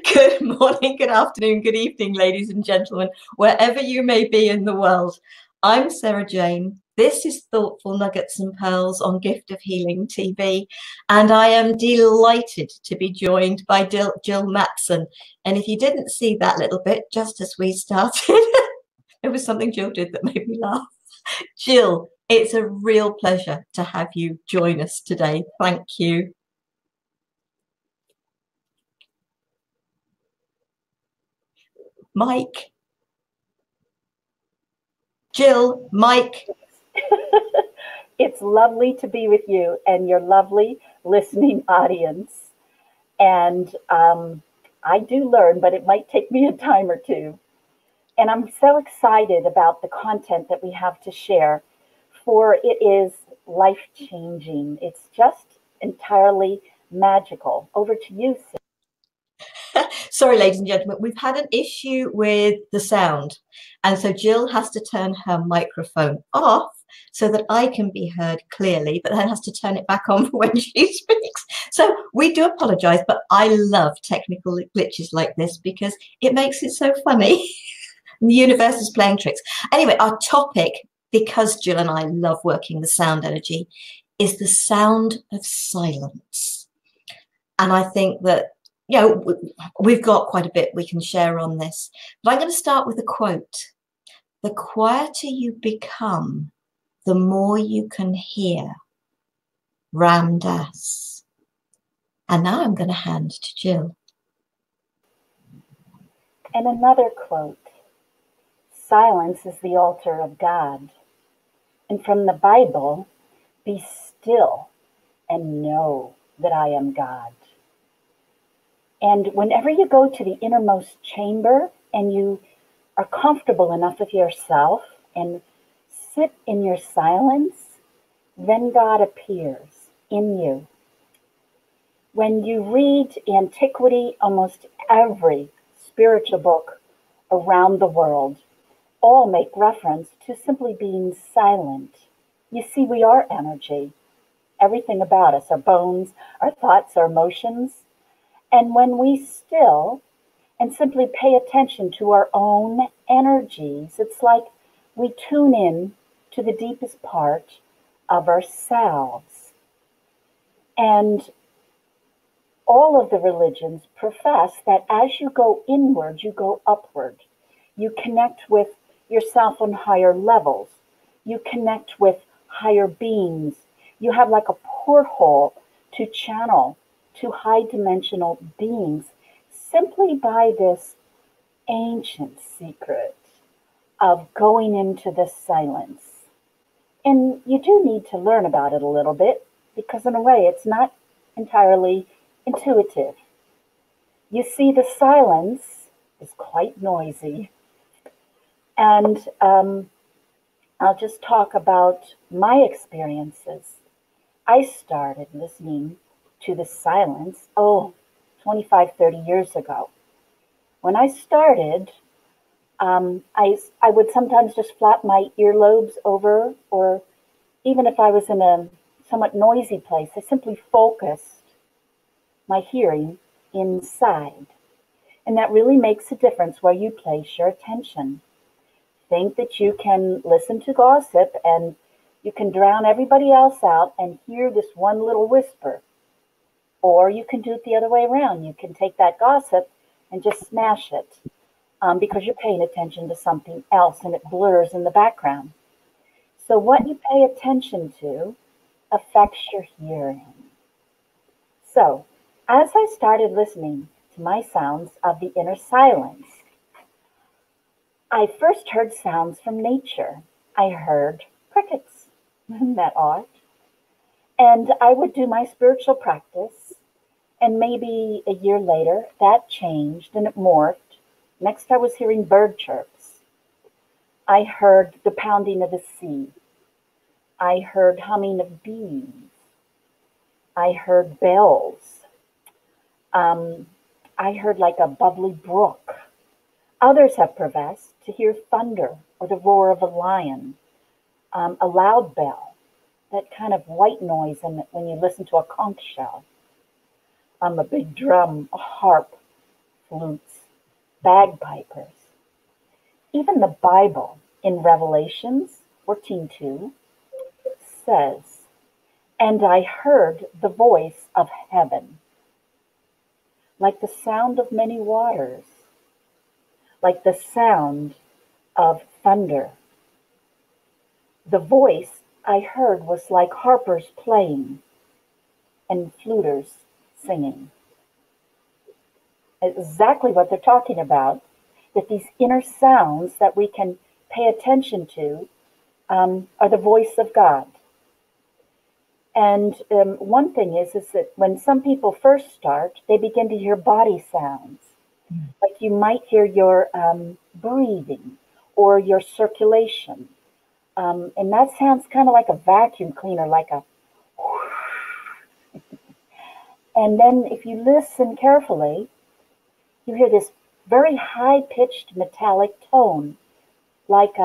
Good morning, good afternoon, good evening, ladies and gentlemen, wherever you may be in the world. I'm Sara Jane. This is Thoughtful Nuggets and Pearls on Gift of Healing TV, and I am delighted to be joined by Jill Mattson. And if you didn't see that little bit just as we started, it was something Jill did that made me laugh. Jill, it's a real pleasure to have you join us today. Thank you. Mike. Jill, Mike. It's lovely to be with you and your lovely listening audience. And I do learn, but it might take me a time or two. And I'm so excited about the content that we have to share, for it is life-changing. It's just entirely magical. Over to you, Sue. Sorry, ladies and gentlemen, we've had an issue with the sound. And so Jill has to turn her microphone off so that I can be heard clearly, but then has to turn it back on for when she speaks. So we do apologize, but I love technical glitches like this because it makes it so funny. The universe is playing tricks. Anyway, our topic, because Jill and I love working the sound energy, is the sound of silence. And I think that, you know, we've got quite a bit we can share on this, but I'm going to start with a quote. The quieter you become, the more you can hear. Ram Dass. And now I'm going to hand to Jill. And another quote. Silence is the altar of God. And from the Bible, be still and know that I am God. And whenever you go to the innermost chamber and you are comfortable enough with yourself and sit in your silence, then God appears in you. When you read antiquity, almost every spiritual book around the world all make reference to simply being silent. You see, we are energy. Everything about us, our bones, our thoughts, our emotions. And when we still and simply pay attention to our own energies, it's like we tune in to the deepest part of ourselves. And all of the religions profess that as you go inward, you go upward. You connect with yourself on higher levels. You connect with higher beings. You have like a porthole to channel to high-dimensional beings simply by this ancient secret of going into the silence. And you do need to learn about it a little bit because in a way it's not entirely intuitive. You see, the silence is quite noisy. And I'll just talk about my experiences. I started listening to the silence, 25, 30 years ago. When I started, I would sometimes just flap my earlobes over, or even if I was in a somewhat noisy place, I simply focused my hearing inside. And that really makes a difference where you place your attention. Think that you can listen to gossip and you can drown everybody else out and hear this one little whisper. Or you can do it the other way around. You can take that gossip and just smash it because you're paying attention to something else and it blurs in the background. So what you pay attention to affects your hearing. So as I started listening to my sounds of the inner silence, I first heard sounds from nature. I heard crickets. Isn't that odd? And I would do my spiritual practice, and maybe a year later, that changed and it morphed. Next, I was hearing bird chirps. I heard the pounding of the sea. I heard humming of bees. I heard bells. I heard like a bubbly brook. Others have professed to hear thunder or the roar of a lion, a loud bell, that kind of white noise when you listen to a conch shell, a big drum, a harp, flutes, bagpipers. Even the Bible in Revelations 14:2 says, "And I heard the voice of heaven, like the sound of many waters, like the sound of thunder. The voice I heard was like harpers playing and fluters singing." Exactly what they're talking about, that these inner sounds that we can pay attention to are the voice of God. And one thing is that when some people first start, they begin to hear body sounds. Like you might hear your breathing or your circulation. And that sounds kind of like a vacuum cleaner, like a. And then if you listen carefully, you hear this very high-pitched metallic tone, like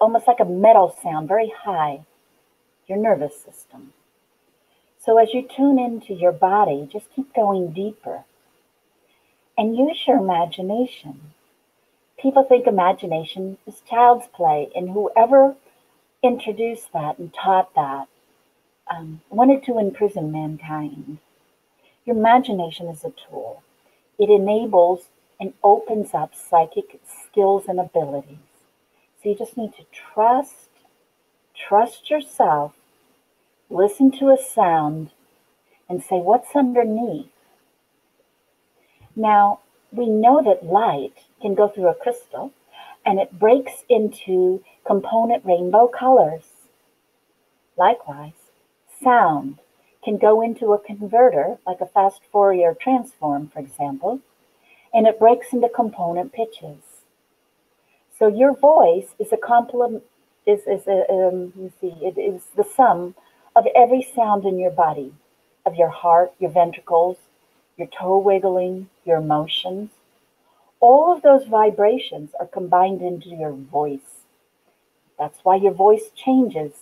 almost like a metal sound, very high, your nervous system. So as you tune into your body, just keep going deeper and use your imagination. People think imagination is child's play, and whoever introduced that and taught that wanted to imprison mankind. Your imagination is a tool. It enables and opens up psychic skills and abilities. So you just need to trust yourself, listen to a sound, and say, what's underneath? Now, we know that light can go through a crystal and it breaks into component rainbow colors. Likewise, sound can go into a converter, like a fast Fourier transform, for example, and it breaks into component pitches. So your voice is a complement, it is the sum of every sound in your body, of your heart, your ventricles, your toe wiggling, your emotions. All of those vibrations are combined into your voice. That's why your voice changes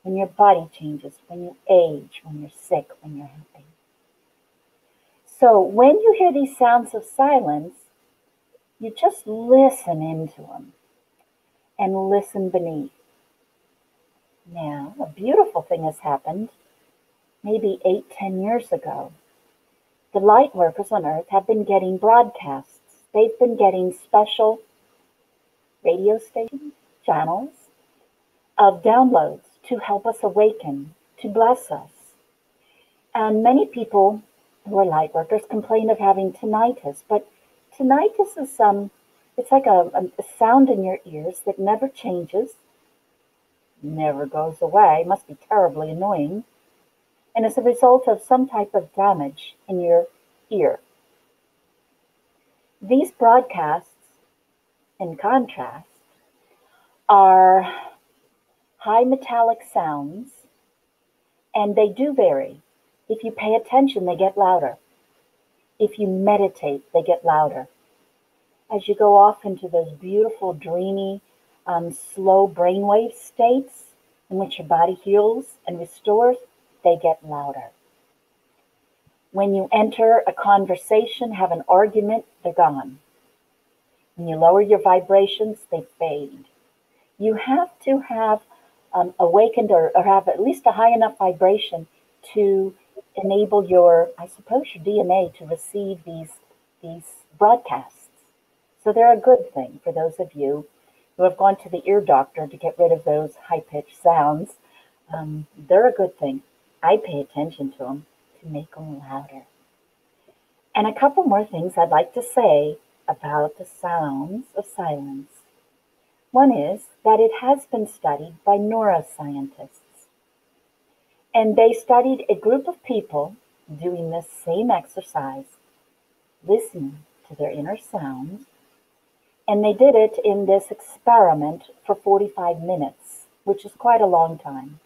when your body changes, when you age, when you're sick, when you're happy. So when you hear these sounds of silence, you just listen into them and listen beneath. Now, a beautiful thing has happened maybe 8, 10 years ago. The light workers on Earth have been getting broadcasts. They've been getting special radio stations, channels of downloads to help us awaken, to bless us. And many people who are light workers complain of having tinnitus, but tinnitus is it's like a sound in your ears that never changes, never goes away, must be terribly annoying, and is a result of some type of damage in your ear. These broadcasts, in contrast, are high metallic sounds, and they do vary. If you pay attention, they get louder. If you meditate, they get louder. As you go off into those beautiful, dreamy, slow brainwave states in which your body heals and restores, they get louder. When you enter a conversation, have an argument, they're gone. When you lower your vibrations, they fade. You have to have awakened or have at least a high enough vibration to enable your, I suppose, your DNA to receive these broadcasts. So they're a good thing for those of you who have gone to the ear doctor to get rid of those high-pitched sounds. They're a good thing. I pay attention to them to make them louder. And a couple more things I'd like to say about the sounds of silence. One is that it has been studied by neuroscientists. And they studied a group of people doing this same exercise, listening to their inner sounds. And they did it in this experiment for 45 minutes, which is quite a long time.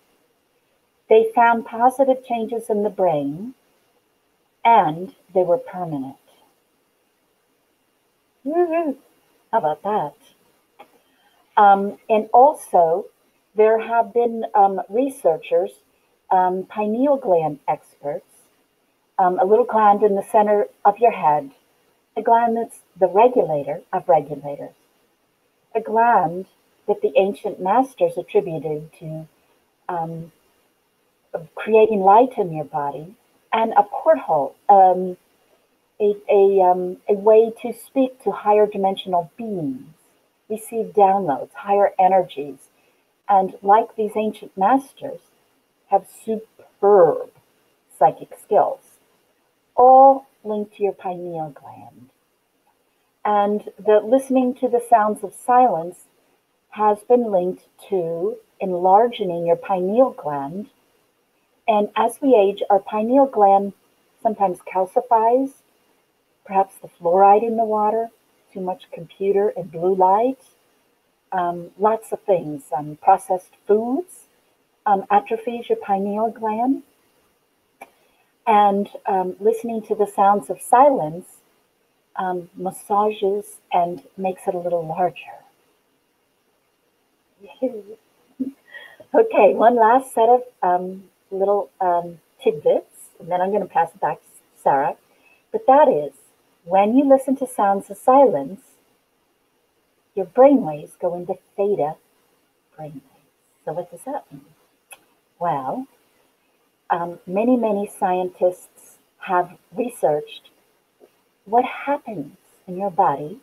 They found positive changes in the brain, and they were permanent. How about that? And also, there have been researchers, pineal gland experts, a little gland in the center of your head a gland that's the regulator of regulators, a gland that the ancient masters attributed to um, creating light in your body, and a porthole, a way to speak to higher dimensional beings, receive downloads, higher energies, and like these ancient masters, have superb psychic skills, all linked to your pineal gland. And the listening to the sounds of silence has been linked to enlarging your pineal gland. And as we age, our pineal gland sometimes calcifies, perhaps the fluoride in the water, too much computer and blue light, lots of things, processed foods, atrophies your pineal gland. And listening to the sounds of silence massages and makes it a little larger. Okay, one last set of little tidbits, and then I'm going to pass it back to Sarah. But that is, when you listen to sounds of silence, your brainwaves go into theta brainwaves. So what does that mean? Well, many scientists have researched what happens in your body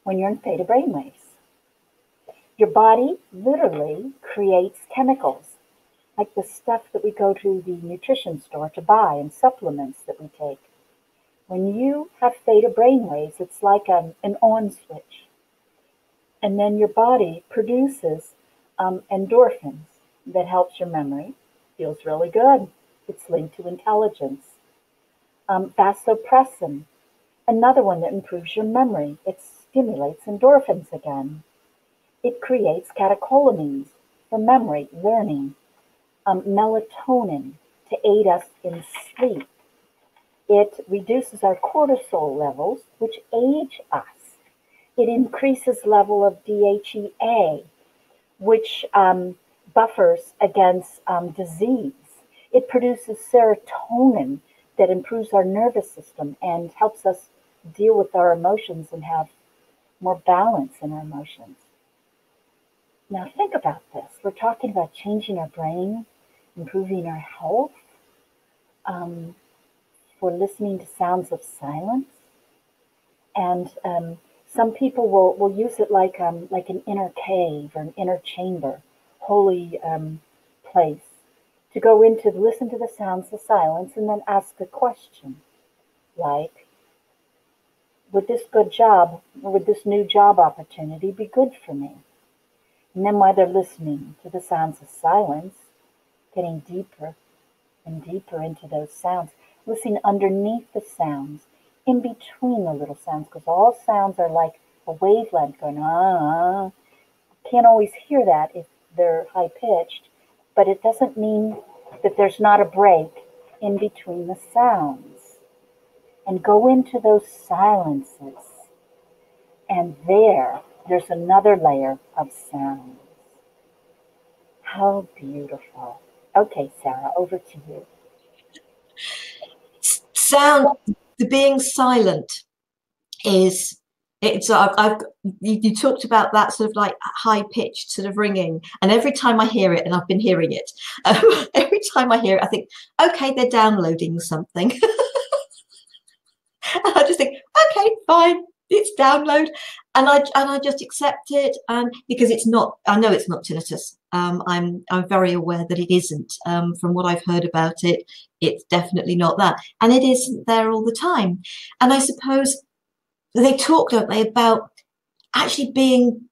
when you're in theta brainwaves. Your body literally creates chemicals, like the stuff that we go to the nutrition store to buy and supplements that we take. When you have theta brainwaves, it's like an on switch. And then your body produces endorphins that helps your memory. Feels really good. It's linked to intelligence. Vasopressin, another one that improves your memory. It stimulates endorphins again. It creates catecholamines for memory, learning. Melatonin to aid us in sleep. It reduces our cortisol levels, which age us. It increases level of DHEA, which buffers against disease. It produces serotonin that improves our nervous system and helps us deal with our emotions and have more balance in our emotions. Now think about this. We're talking about changing our brain, improving our health, for listening to sounds of silence. And some people will use it like an inner cave or an inner chamber, holy place, to go into, listen to the sounds of silence and then ask a question like, would this new job opportunity be good for me? And then while they're listening to the sounds of silence, getting deeper and deeper into those sounds, listening underneath the sounds, in between the little sounds, because all sounds are like a wavelength going, ah. Can't always hear that if they're high pitched, but it doesn't mean that there's not a break in between the sounds. And go into those silences. And there's another layer of sounds. How beautiful. Okay, Sarah, over to you. Sound, the being silent is, it's you talked about that sort of like high pitched sort of ringing, and every time I hear it, and I've been hearing it, every time I hear it I think, okay, they're downloading something. And I just think, okay, fine, it's download, and I just accept it, and because it's not, I know it's not tinnitus. I'm very aware that it isn't. From what I've heard about it, it's definitely not that, and it isn't there all the time. And I suppose they talk, don't they, about actually being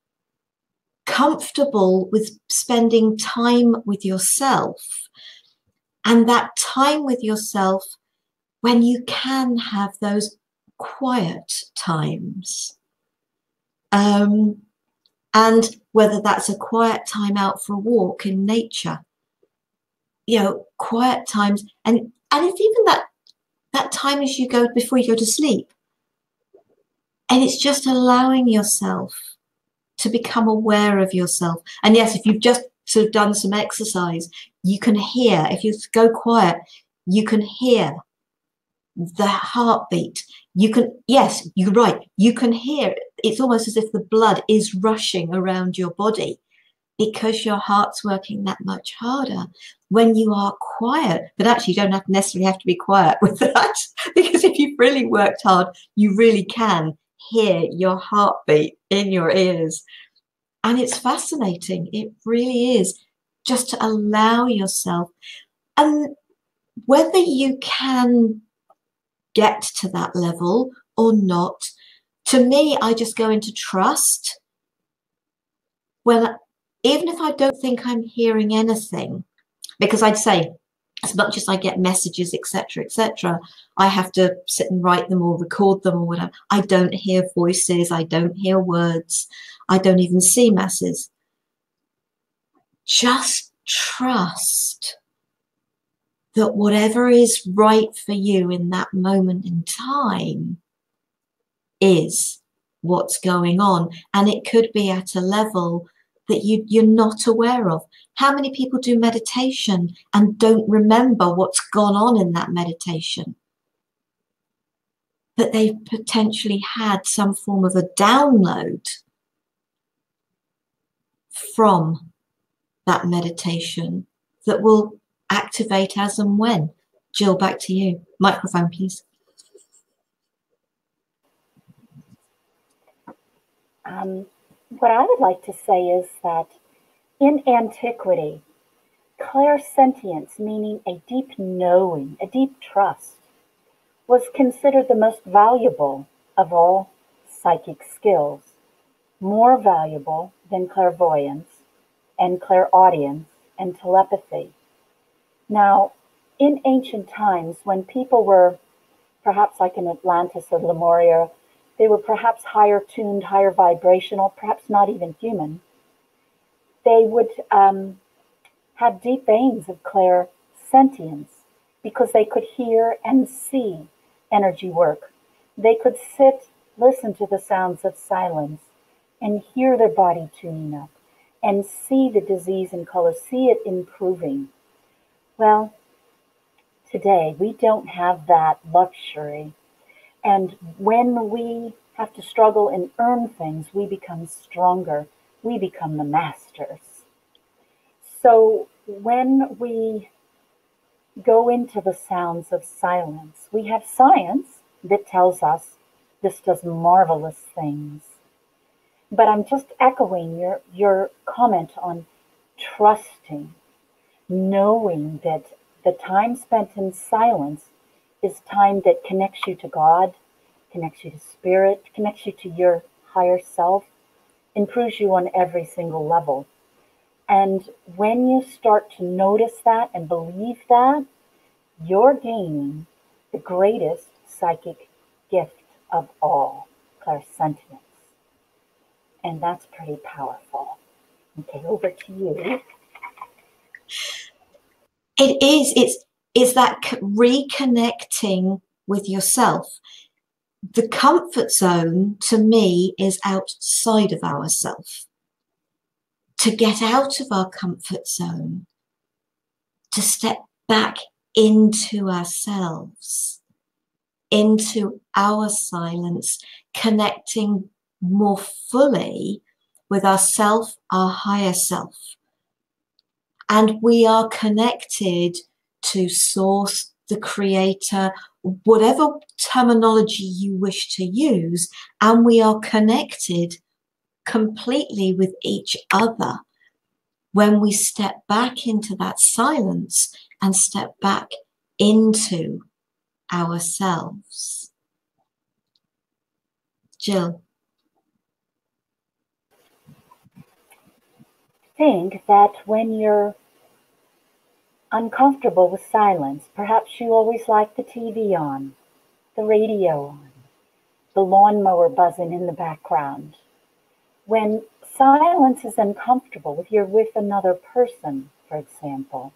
comfortable with spending time with yourself, and that time with yourself when you can have those quiet times. And whether that's a quiet time out for a walk in nature, quiet times, and it's even that time as you go before you go to sleep. And it's just allowing yourself to become aware of yourself. And yes, if you've just sort of done some exercise, you can hear, if you go quiet, you can hear the heartbeat. You can, yes, you're right. You can hear it. It's almost as if the blood is rushing around your body because your heart's working that much harder when you are quiet. But actually, you don't necessarily have to be quiet with that, because if you've really worked hard, you really can hear your heartbeat in your ears. And it's fascinating. It really is, just to allow yourself. And whether you can get to that level or not, to me, I just go into trust when, even if I don't think I'm hearing anything, because I'd say, as much as I get messages, etc., I have to sit and write them or record them or whatever. I don't hear voices. I don't hear words. I don't even see masses. Just trust that whatever is right for you in that moment in time is what's going on. And it could be at a level that you're not aware of. How many people do meditation and don't remember what's gone on in that meditation? But they've potentially had some form of a download from that meditation that will activate as and when. Jill, back to you. Microphone, please. What I would like to say is that in antiquity, clairsentience, meaning a deep knowing, a deep trust, was considered the most valuable of all psychic skills, more valuable than clairvoyance and clairaudience and telepathy. Now, in ancient times, when people were perhaps like in Atlantis or Lemuria, they were perhaps higher tuned, higher vibrational, perhaps not even human. They would have deep veins of clairsentience because they could hear and see energy work. They could sit, listen to the sounds of silence, and hear their body tuning up, and see the disease in color, see it improving. Well, today we don't have that luxury. And when we have to struggle and earn things, we become stronger. We become the masters. So when we go into the sounds of silence, we have science that tells us this does marvelous things. But I'm just echoing your comment on trusting, knowing that the time spent in silence is time that connects you to God, connects you to spirit, connects you to your higher self, improves you on every single level. And when you start to notice that and believe that, you're gaining the greatest psychic gift of all, clairsentience. And that's pretty powerful. Okay, over to you. It is. It's that reconnecting with yourself. The comfort zone, to me, is outside of ourself. To get out of our comfort zone, to step back into ourselves, into our silence, connecting more fully with ourself, our higher self. And we are connected to source, the creator, whatever terminology you wish to use, and we are connected completely with each other when we step back into that silence and step back into ourselves. Jill. Think that when you're uncomfortable with silence, perhaps you always like the TV on, the radio on, the lawnmower buzzing in the background. When silence is uncomfortable, if you're with another person, for example,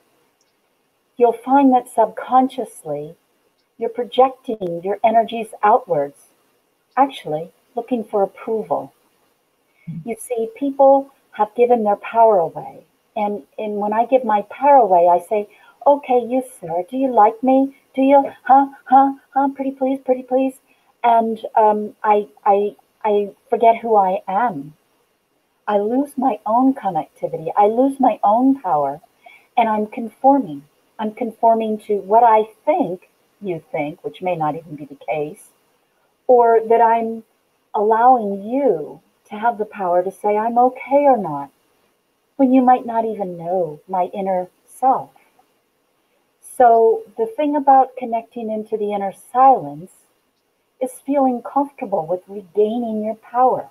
you'll find that subconsciously you're projecting your energies outwards, actually looking for approval. You see, people have given their power away. And when I give my power away, I say, okay, you, sir, do you like me? Do you? Huh? Pretty please, pretty please. And I forget who I am. I lose my own connectivity. I lose my own power, and I'm conforming. I'm conforming to what I think you think, which may not even be the case, or that I'm allowing you to have the power to say I'm okay or not, when you might not even know my inner self. So the thing about connecting into the inner silence is feeling comfortable with regaining your power.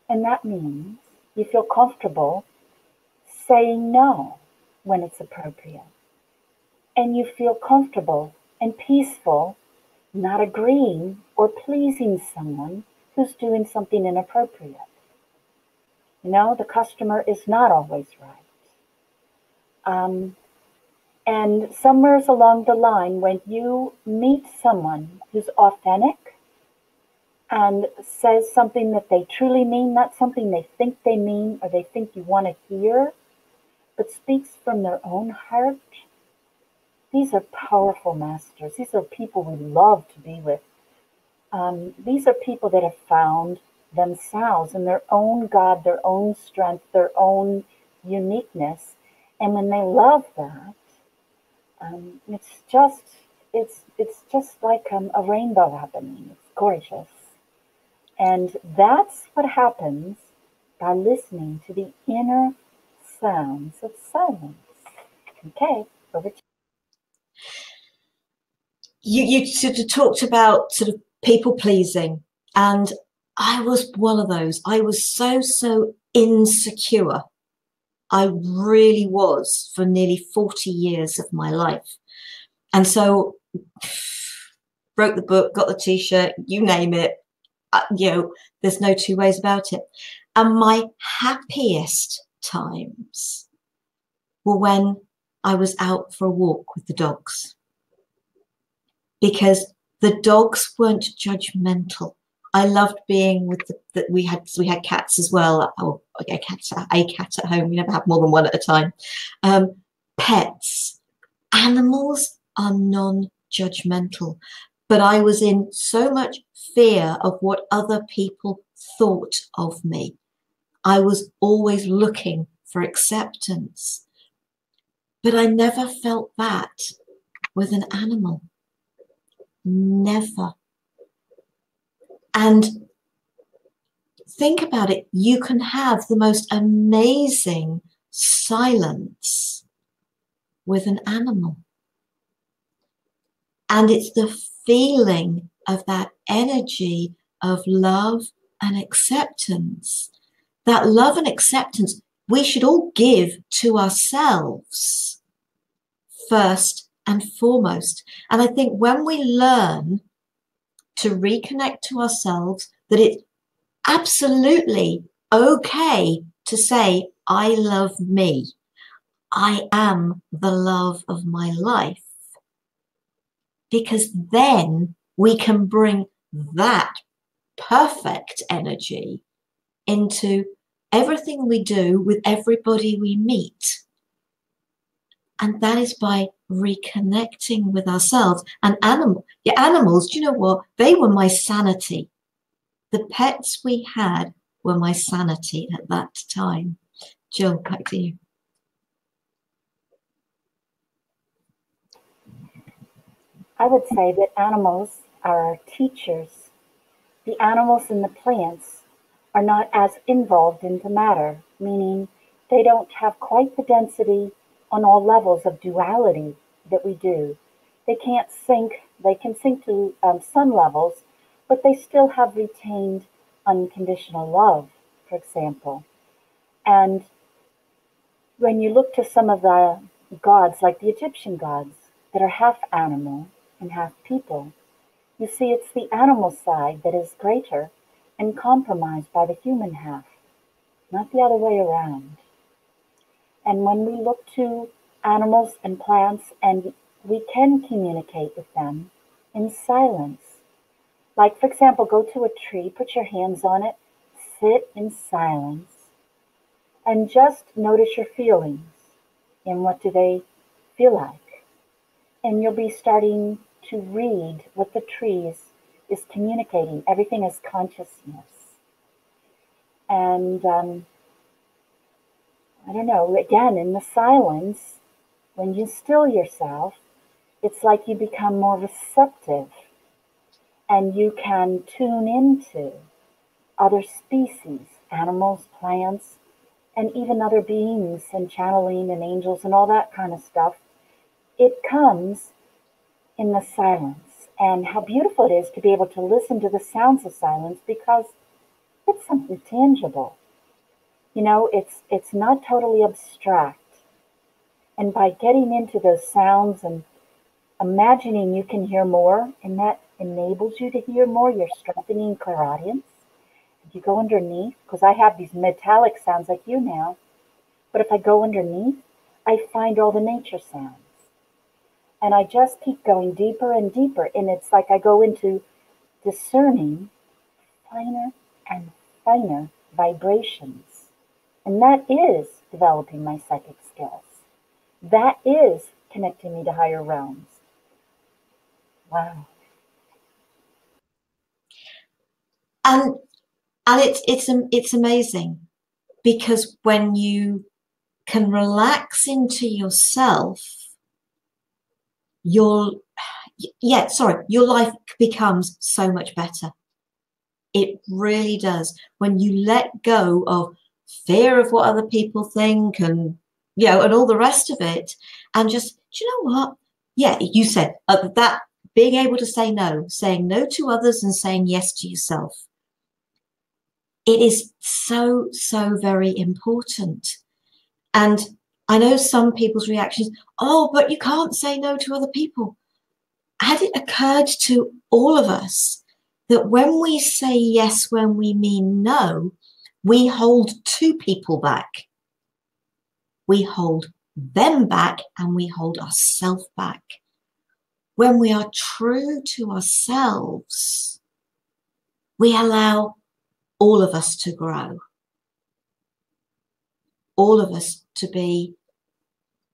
And that means you feel comfortable saying no when it's appropriate. And you feel comfortable and peaceful not agreeing or pleasing someone who's doing something inappropriate. You know, the customer is not always right. And somewhere along the line, when you meet someone who's authentic and says something that they truly mean, not something they think they mean or they think you want to hear, but speaks from their own heart, these are powerful masters. These are people we love to be with. These are people that have found themselves and their own God, their own strength, their own uniqueness. And when they love that, it's just like a rainbow happening. It's gorgeous. And that's what happens by listening to the inner sounds of silence. Okay, over to You sort of talked about sort of people pleasing, and I was one of those. I was so insecure. I really was for nearly 40 years of my life. And so wrote the book, got the t-shirt, you name it, there's no two ways about it. And my happiest times were when I was out for a walk with the dogs, because the dogs weren't judgmental. I loved being with we had cats as well. Oh, a cat at home. We never have more than one at a time. Pets, animals are non-judgmental, but I was in so much fear of what other people thought of me. I was always looking for acceptance, but I never felt that with an animal. Never. And think about it, you can have the most amazing silence with an animal. And it's the feeling of that energy of love and acceptance. That love and acceptance we should all give to ourselves first and foremost. And I think when we learn to reconnect to ourselves, that it's absolutely okay to say, I love me. I am the love of my life. Because then we can bring that perfect energy into everything we do with everybody we meet. And that is by reconnecting with ourselves. And animals, do you know what? They were my sanity. The pets we had were my sanity at that time. Jill, back to you. I would say that animals are our teachers. The animals and the plants are not as involved into matter, meaning they don't have quite the density on all levels of duality that we do. They can't sink, they can sink to some levels, but they still have retained unconditional love, for example. And when you look to some of the gods, like the Egyptian gods, that are half animal and half people, you see it's the animal side that is greater and compromised by the human half, not the other way around. And when we look to animals and plants, and we can communicate with them in silence. Like, for example, go to a tree, put your hands on it, sit in silence, and just notice your feelings. And what do they feel like? and you'll be starting to read what the trees is communicating. Everything is consciousness. And I don't know, again, in the silence, when you still yourself, it's like you become more receptive and you can tune into other species, animals, plants, and even other beings and channeling and angels and all that kind of stuff. It comes in the silence. And how beautiful it is to be able to listen to the sounds of silence, because it's something tangible. You know, it's not totally abstract. And by getting into those sounds and imagining you can hear more, and that enables you to hear more, you're strengthening clairaudience. If you go underneath, because I have these metallic sounds like you now, but if I go underneath, I find all the nature sounds. And I just keep going deeper and deeper. And it's like I go into discerning finer and finer vibrations. And that is developing my psychic skills. That is connecting me to higher realms. Wow. And it's amazing, because when you can relax into yourself, your life becomes so much better. It really does. When you let go of fear of what other people think, and and all the rest of it, and just, do you know what? Yeah, you said that, being able to say no, saying no to others and saying yes to yourself. It is so, so very important. And I know some people's reactions, oh, but you can't say no to other people. Had it occurred to all of us that when we say yes, when we mean no, we hold two people back. We hold them back and we hold ourselves back. When we are true to ourselves, we allow all of us to grow, all of us to be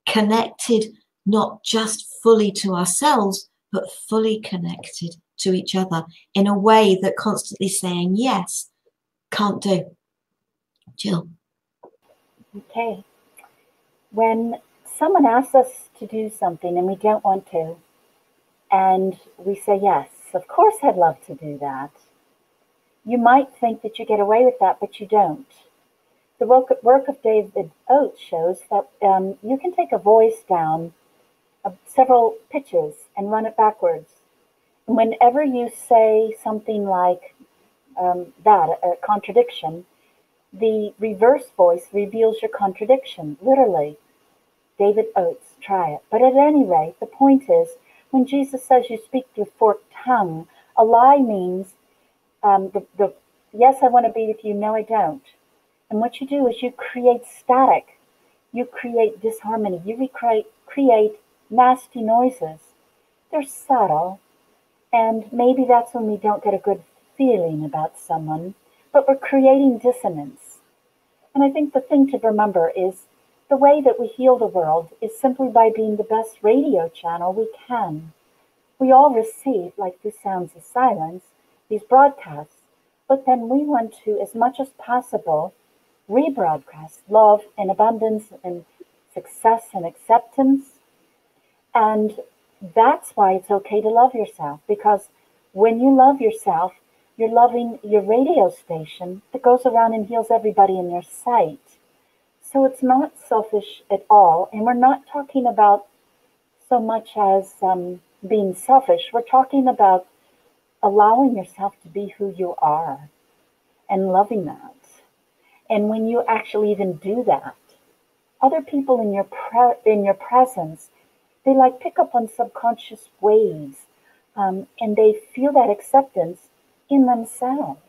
connected, not just fully to ourselves, but fully connected to each other in a way that constantly saying yes can't do. Jill. Okay. When someone asks us to do something and we don't want to, and we say, yes, of course I'd love to do that, you might think that you get away with that, but you don't. The work of David Oates shows that you can take a voice down several pitches and run it backwards. And whenever you say something like a contradiction, the reverse voice reveals your contradiction, literally. David Oates, try it. But at any rate, the point is, when Jesus says you speak through forked tongue, a lie means yes, I want to be with you, no, I don't. And what you do is you create static, you create disharmony, you create nasty noises. They're subtle, and maybe that's when we don't get a good feeling about someone, but we're creating dissonance. And I think the thing to remember is the way that we heal the world is simply by being the best radio channel we can. We all receive, like through sounds of silence, these broadcasts, but then we want to, as much as possible, rebroadcast love and abundance and success and acceptance. And that's why it's okay to love yourself, because when you love yourself, you're loving your radio station that goes around and heals everybody in your sight. So it's not selfish at all. And we're not talking about so much as being selfish. We're talking about allowing yourself to be who you are and loving that. And when you actually even do that, other people in your presence, they like pick up on subconscious waves, and they feel that acceptance in themselves.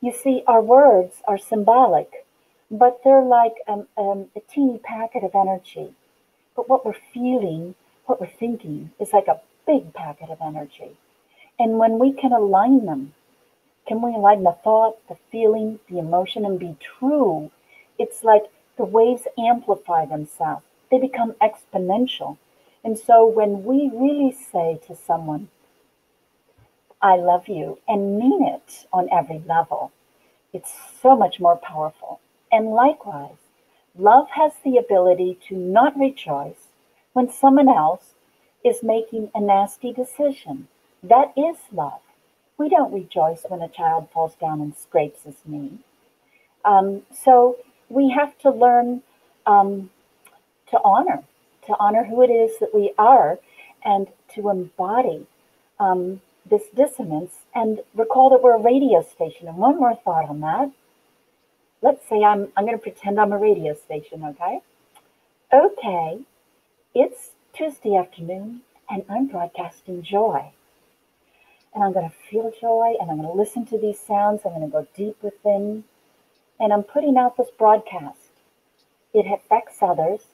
You see, our words are symbolic, but they're like a teeny packet of energy. But what we're feeling, what we're thinking, is like a big packet of energy. And when we can align them, can we align the thought, the feeling, the emotion, and be true? It's like the waves amplify themselves. They become exponential. And so when we really say to someone, I love you, and mean it on every level, it's so much more powerful. And likewise, love has the ability to not rejoice when someone else is making a nasty decision. That is love. We don't rejoice when a child falls down and scrapes his knee. So we have to learn um, to honor who it is that we are, and to embody this dissonance, and recall that we're a radio station. And one more thought on that. Let's say I'm going to pretend I'm a radio station, okay? Okay, it's Tuesday afternoon, and I'm broadcasting joy. And I'm going to feel joy, and I'm going to listen to these sounds. I'm going to go deep within, and I'm putting out this broadcast. It affects others.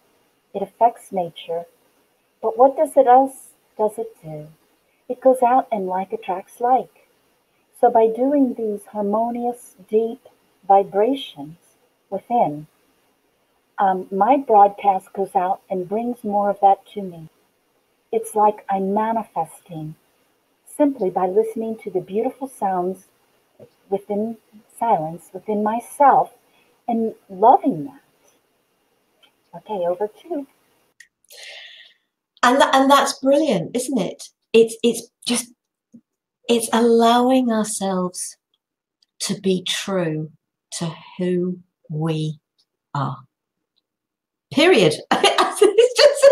It affects nature. But what does it do? It goes out, and like attracts like. So by doing these harmonious, deep vibrations within, my broadcast goes out and brings more of that to me. It's like I'm manifesting simply by listening to the beautiful sounds within silence, within myself, and loving that. Okay, over to you. And that's brilliant, isn't it? It's allowing ourselves to be true to who we are. Period. It's just,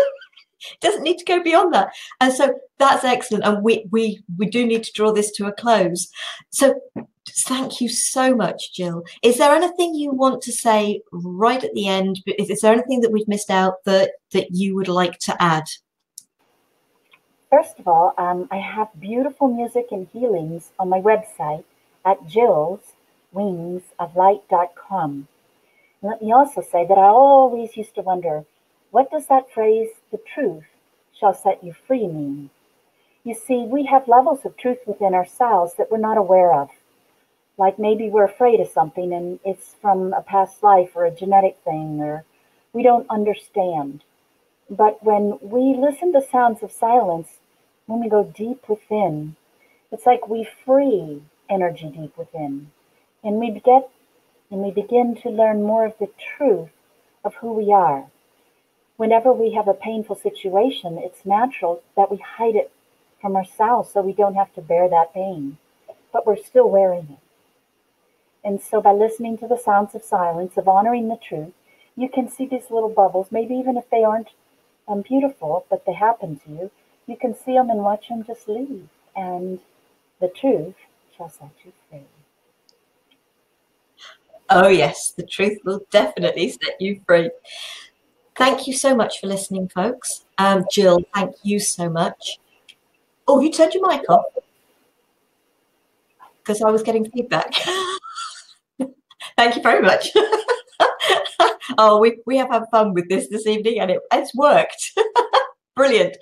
it doesn't need to go beyond that. And so that's excellent. And we do need to draw this to a close. So thank you so much, Jill. Is there anything you want to say right at the end? Is there anything that we've missed out that you would like to add? First of all, I have beautiful music and healings on my website at jillswingsoflight.com. Let me also say that I always used to wonder, what does that phrase, the truth shall set you free, mean? You see, we have levels of truth within ourselves that we're not aware of. Like maybe we're afraid of something and it's from a past life or a genetic thing, or we don't understand. But when we listen to sounds of silence, when we go deep within, it's like we free energy deep within. And we begin to learn more of the truth of who we are. Whenever we have a painful situation, it's natural that we hide it from ourselves so we don't have to bear that pain. But we're still wearing it. And so by listening to the sounds of silence, of honoring the truth, you can see these little bubbles, maybe even if they aren't beautiful, but they happen to you, you can see them and watch them just leave. And the truth shall set you free. Oh, yes, the truth will definitely set you free. Thank you so much for listening, folks. Jill, thank you so much. Oh, you turned your mic off because I was getting feedback. Thank you very much. Oh, we have had fun with this evening, and it's worked. Brilliant.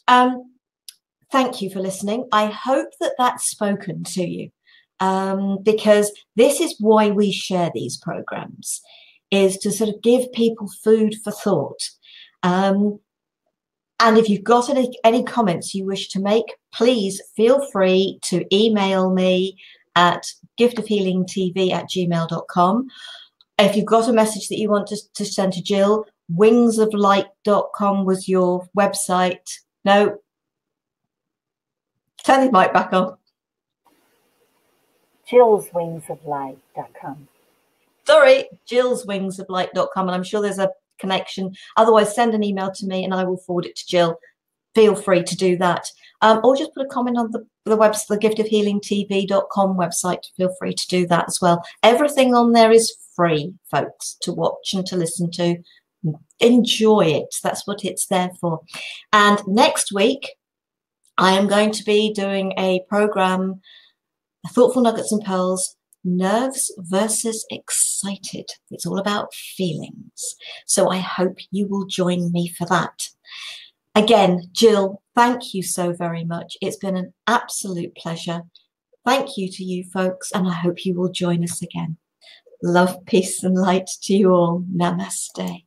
Thank you for listening. I hope that that's spoken to you, because this is why we share these programs, is to sort of give people food for thought. And if you've got any comments you wish to make, please feel free to email me at giftofhealingtv@gmail.com. If you've got a message that you want to send to Jill, wingsoflight.com was your website. No. Turn the mic back on. jillswingsoflight.com. Sorry, jillswingsoflight.com, and I'm sure there's a connection. Otherwise, send an email to me and I will forward it to Jill. Feel free to do that. Or just put a comment on the website, the giftofhealingtv.com website. Feel free to do that as well. Everything on there is free, folks, to watch and to listen to. Enjoy it. That's what it's there for. And next week, I am going to be doing a program, Thoughtful Nuggets and Pearls, Nerves versus Excited. It's all about feelings. So I hope you will join me for that. Again, Jill, thank you so very much. It's been an absolute pleasure. Thank you to you folks, and I hope you will join us again. Love, peace, and light to you all. Namaste.